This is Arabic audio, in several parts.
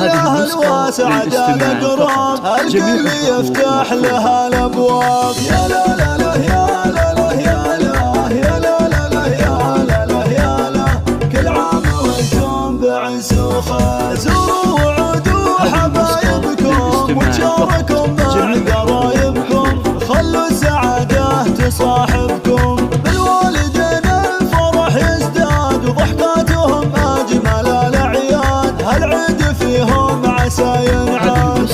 الأهل وسعد الأقرب الكل يفتح لها الأبواب. يا لا لا لا يا لا لا يا لا يا لا لا لا يا لا لا يا لا، كل عام وانتم بعز وخير. زوروا وعودوا حبايبكم وتشاركوا مع قرايبكم، خلوا السعادة تصاحبكم. بالوالدين الفرح يزداد وضحكاتهم أجمل الأعياد، هالعيد فيهم عسى ينعاد.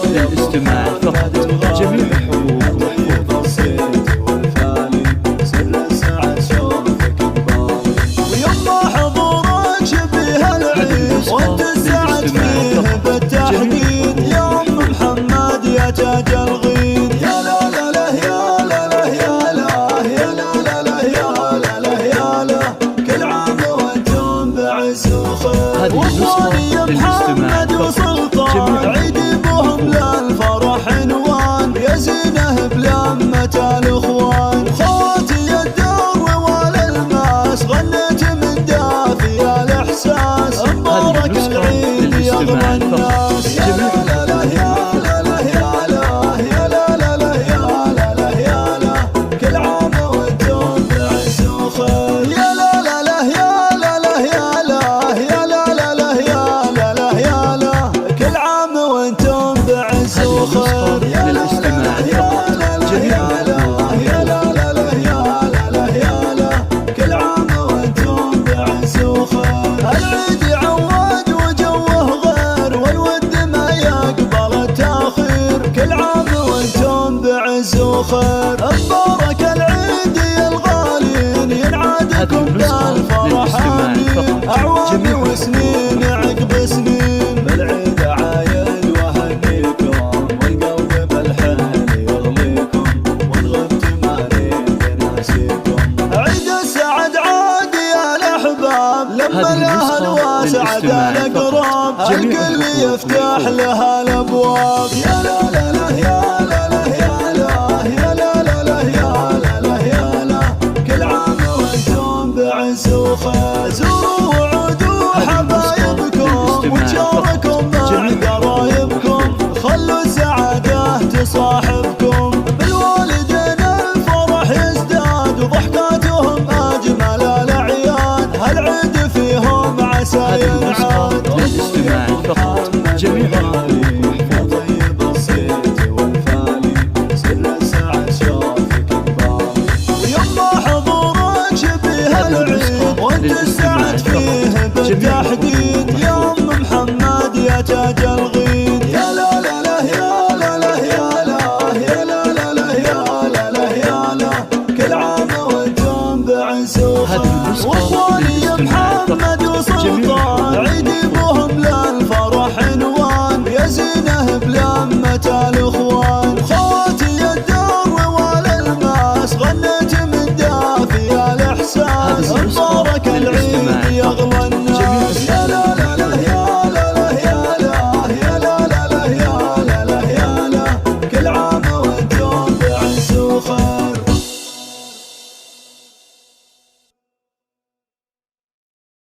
للاستماع فقط، جميع الحقوق بسيط والفالي سر السعد شوفك ببالي، ويما حضورك شبيه العيد وانت السعد فيه بالتحديد. يا ام محمد يا تاج الغيد، يا لا لا لا يا لا لا يا لا يا لا لا لا يا لا لا يا لا، كل عام وانتم بعز وخير. وصالي محمد وسلطان عيد بهم للفرح عنوان، يا زينه بلمة الاخوان. خواتي الدر والالماس غنيت من دافي الاحساس، مبارك العيد يا اغنى الناس. يا لا لا لا يا لا لا يا لا يا لا لا لا يا لا لا يا لا، كل عام وانتم بعز وخير. يا لا لا لا يا لا لا يا لا يا لا لا لا يا لا لا يا لا، كل عام وانتم بعز وخير. يا لا لا لا يا لا لا يا لا يا لا لا لا يا لا لا يا لا، كل عام وانتم بعز وخير. العيد يعود وجوه غير والود ما يقبل التاخير، كل عام وانتم بعز وخير. مبارك العيد يا الغالين ينعادكم بالفرح امين، اعوام وسنين عقب سنين. بالعيد عايد وهنيكم والقلب بالحن يغليكم، والغبت ما نريد ناسيكم. عيد السعد عاد يا الاحباب لما الاهل وسعد الاقراب، الكل يفتح لها الابواب. يا لا لا لا يا لا لا يا لا يا لا لا لا يا لا لا يا لا، كل عام وانتم بعز وخير. زوروا وعودوا حبايبكم وتشاركوا مع قرايبكم، خلوا السعادة تصاحبكم. بالوالدين الفرح يزداد وضحكاتهم أجمل الأعياد، هالعيد فيهم عسى ينعاد.